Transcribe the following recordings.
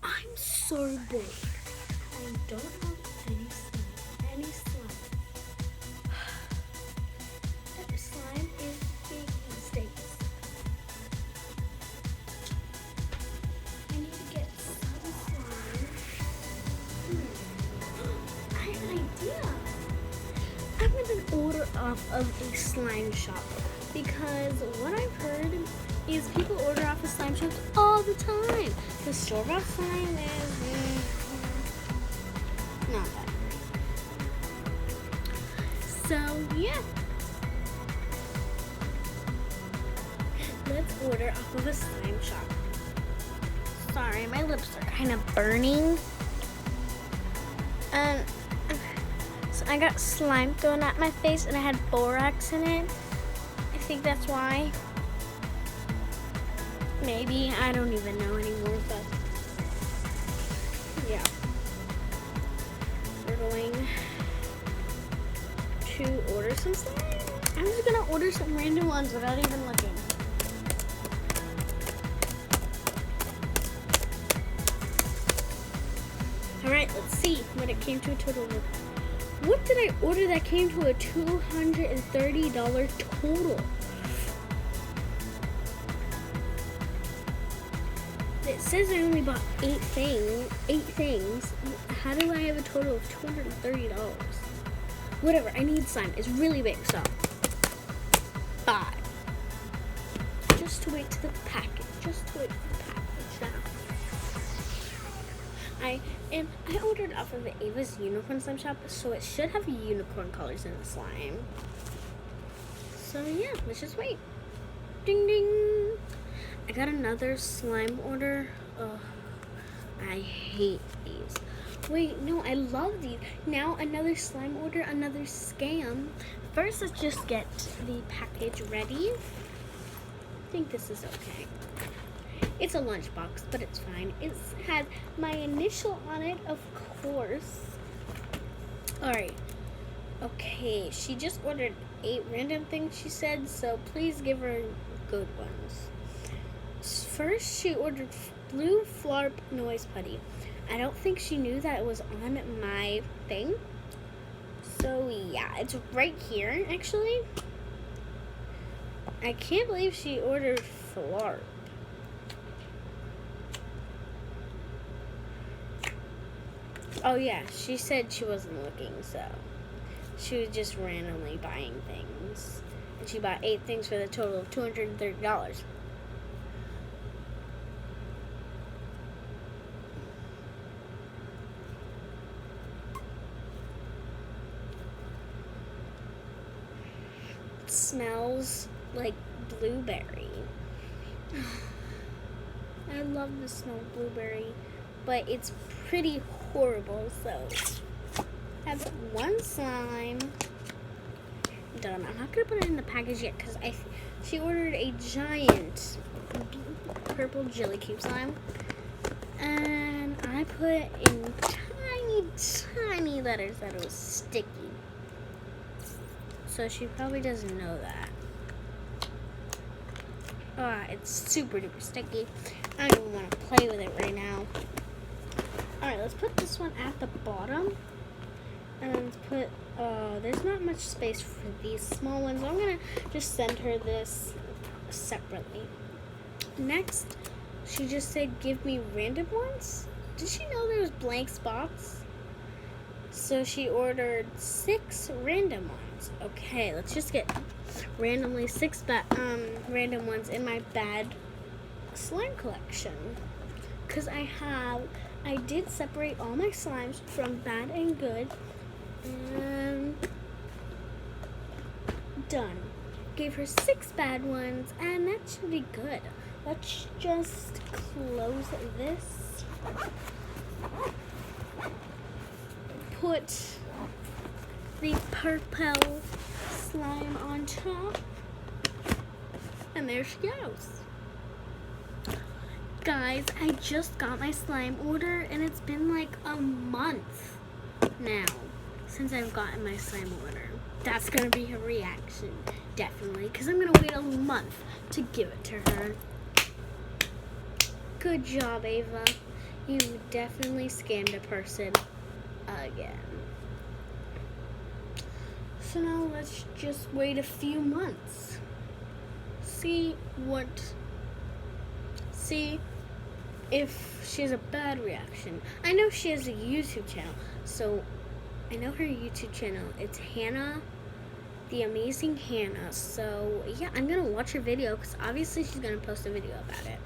I'm so bored. I don't have any slime. That slime is big mistakes. I need to get some slime. I have an idea. I'm gonna order off of a slime shop because what I've heard is people order off of slime shops all the time. The store-bought slime is not that great. So yeah, let's order off of a slime shop. Sorry, my lips are kind of burning. So I got slime thrown at my face and I had borax in it. I think that's why. Maybe, I don't even know anymore, but yeah. We're going to order some slime. I'm just gonna order some random ones without even looking. Alright, let's see what it came to a total of. What did I order that came to a $230 total? It says I only bought 8 things. How do I have a total of $230? Whatever, I need slime. It's really big, so 5. Just to wait to the package. I ordered off of the Ava's Unicorn Slime Shop, so it should have unicorn colors in the slime. So yeah, let's just wait. Ding ding! I got another slime order. Ugh, I hate these. Wait, no, I love these. Now another slime order, another scam. First, let's just get the package ready. I think this is okay. It's a lunchbox, but it's fine. It has my initial on it, of course. Alright. Okay, she just ordered 8 random things, she said, so please give her good ones. First, she ordered blue flarp noise putty. I don't think she knew that it was on my thing. So yeah, it's right here, actually. I can't believe she ordered flarp. Oh yeah, she said she wasn't looking, so she was just randomly buying things. And she bought 8 things for the total of $230. It smells like blueberry. I love the smell of blueberry, but it's pretty horrible, so I have 1 slime done. I'm not gonna put it in the package yet because she ordered a giant purple jelly cube slime, and I put in tiny letters that it was sticky. So she probably doesn't know that. It's super duper sticky. I don't even want to play with it right now. Alright, let's put this one at the bottom. And let's put, there's not much space for these small ones. I'm going to just send her this separately. Next, she just said give me random ones. Did she know there was blank spots? So she ordered 6 random ones. Okay, let's just get randomly 6 random ones in my bad slime collection. Because I did separate all my slimes from bad and good. And done. Gave her 6 bad ones, and that should be good. Let's just close this. Put the purple slime on top. And there she goes. Guys, I just got my slime order, and it's been like a month now since I've gotten my slime order. That's gonna be her reaction, definitely, because I'm gonna wait a month to give it to her. Good job, Ava. You definitely scammed a person again. So now let's just wait a few months. See if she has a bad reaction. I know she has a YouTube channel, so I know her YouTube channel. It's Hannah, the Amazing Hannah. So yeah, I'm gonna watch her video because obviously she's gonna post a video about it.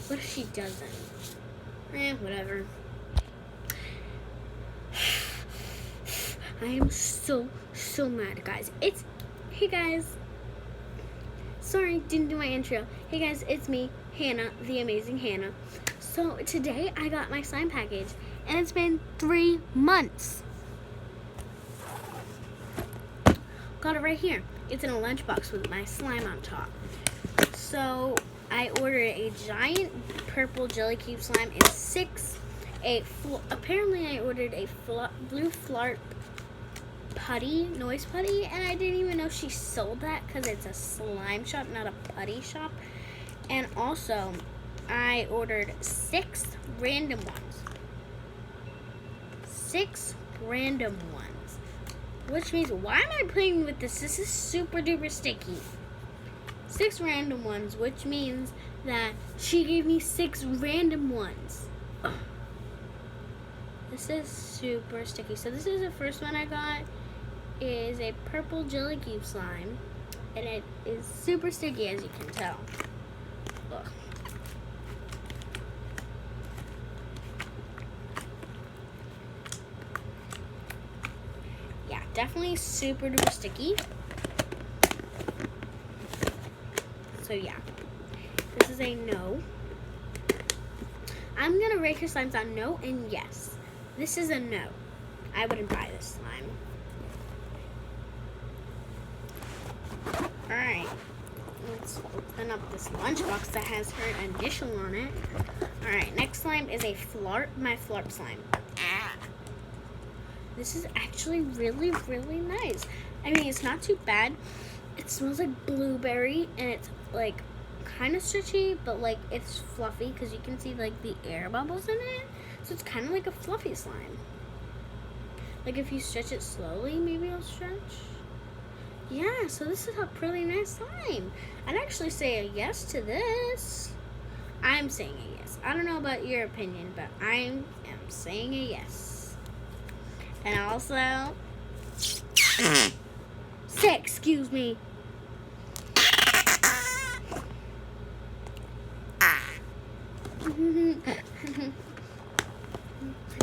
What if she doesn't? Whatever. I am so mad, guys. Hey guys. Sorry, didn't do my intro. Hey guys, it's me, Hannah, the Amazing Hannah. So today I got my slime package, and it's been 3 months. Got it right here. It's in a lunchbox with my slime on top. So I ordered a giant purple jelly cube slime in 6. Apparently I ordered a blue Flarp putty, noise putty, and I didn't even know she sold that because it's a slime shop, not a putty shop. And also, I ordered 6 random ones. 6 random ones. Which means, why am I playing with this? This is super duper sticky. 6 random ones, which means that she gave me 6 random ones. Ugh. This is super sticky. So this is the first one I got. Is a purple jelly cube slime, and it is super sticky, as you can tell. Ugh. Yeah, definitely super duper sticky. So yeah, this is a no. I'm gonna rate her slimes on no and yes. This is a no. I wouldn't buy this slime. Alright, let's open up this lunchbox that has her initial on it. Alright, next slime is a my Flarp slime. This is actually really, really nice. I mean, it's not too bad. It smells like blueberry, and it's like kind of stretchy, but like it's fluffy because you can see like the air bubbles in it. So it's kind of like a fluffy slime. Like if you stretch it slowly, maybe it'll stretch. Yeah, so this is a pretty nice slime. I'd actually say a yes to this. I'm saying a yes. I don't know about your opinion, but I am saying a yes. And also, excuse me.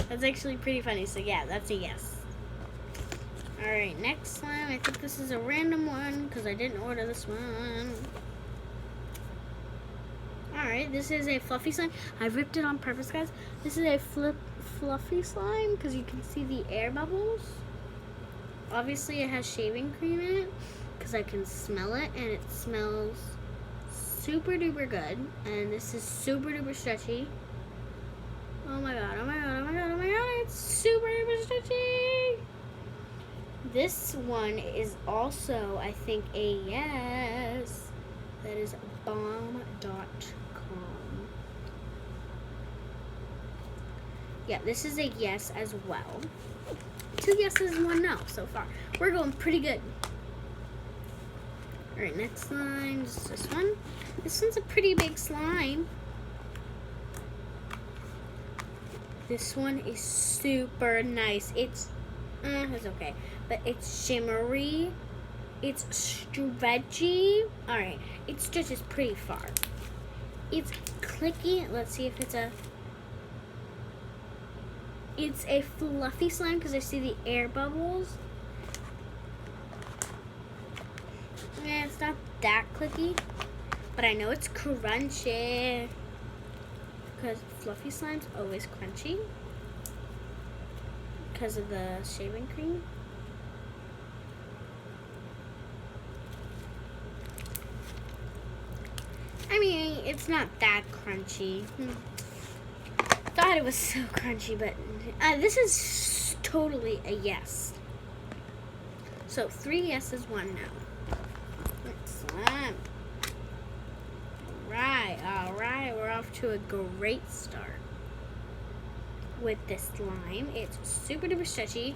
That's actually pretty funny, so yeah, that's a yes. Alright, next slime. I think this is a random one because I didn't order this one. Alright, this is a fluffy slime. I ripped it on purpose, guys. This is a fluffy slime because you can see the air bubbles. Obviously, it has shaving cream in it because I can smell it, and it smells super duper good. And this is super duper stretchy. Oh my god, oh my god, oh my god, oh my god, it's super duper stretchy. This one is also, I think, a yes. That is bomb.com. Yeah, this is a yes as well. 2 yeses and 1 no so far. We're going pretty good. Alright, next slime is this one. This one's a pretty big slime. This one is super nice. It's okay. But it's shimmery. It's stretchy. Alright, it stretches pretty far. It's clicky. Let's see if it's a fluffy slime because I see the air bubbles. Yeah, it's not that clicky. But I know it's crunchy. Because fluffy slime's always crunchy. Because of the shaving cream. I mean, it's not that crunchy. Thought it was so crunchy, but this is totally a yes. So 3 yeses, 1 no. Next slime. Alright, we're off to a great start. with this slime. It's super duper stretchy.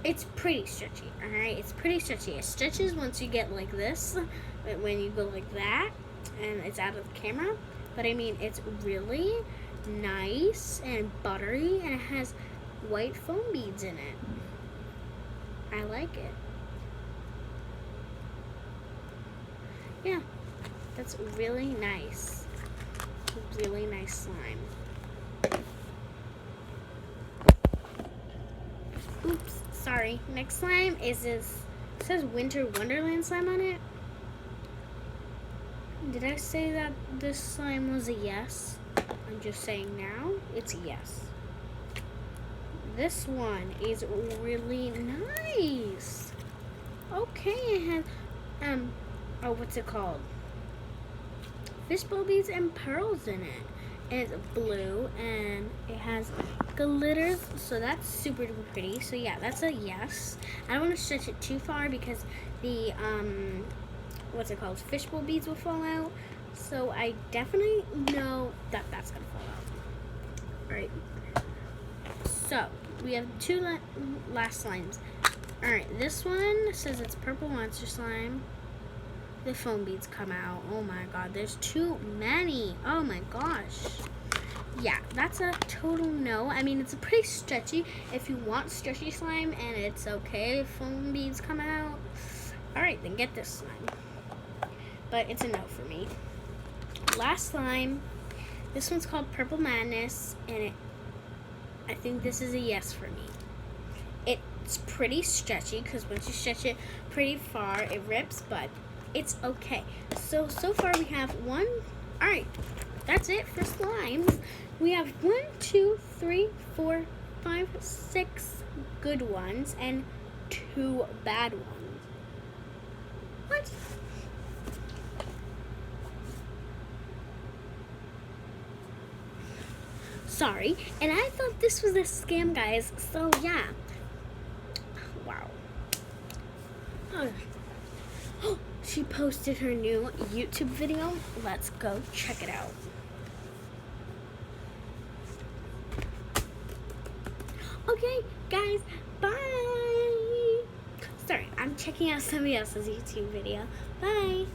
It's pretty stretchy, alright? It's pretty stretchy. It stretches once you get like this, but when you go like that, and it's out of the camera. But I mean, it's really nice and buttery, and it has white foam beads in it. I like it. Yeah, that's really nice. Really nice slime. Oops, sorry. Next slime is this. It says Winter Wonderland slime on it. Did I say that this slime was a yes? I'm just saying now it's a yes. This one is really nice. Okay, it has oh, what's it called? Fishbowl beads and pearls in it. And it's blue and it has glitters, so that's super duper pretty. So yeah, that's a yes. I don't want to stretch it too far because the what's it called? Fishbowl beads will fall out. So I definitely know that that's gonna fall out. All right. So we have two last slimes. All right, this one says it's purple monster slime. The foam beads come out. Oh my god, there's too many. Oh my gosh. Yeah, that's a total no. I mean, it's a pretty stretchy. If you want stretchy slime and it's okay if foam beads come out, all right, then get this slime. But it's a no for me. Last slime. This one's called Purple Madness, and I think this is a yes for me. It's pretty stretchy because once you stretch it pretty far, it rips, but it's okay. So far we have one. All right, that's it for slimes. We have 1, 2, 3, 4, 5, 6 good ones and 2 bad ones. What? Sorry, and I thought this was a scam, guys. So yeah. Wow. Oh. She posted her new YouTube video. Let's go check it out. Okay, guys, bye. Sorry, I'm checking out somebody else's YouTube video. Bye.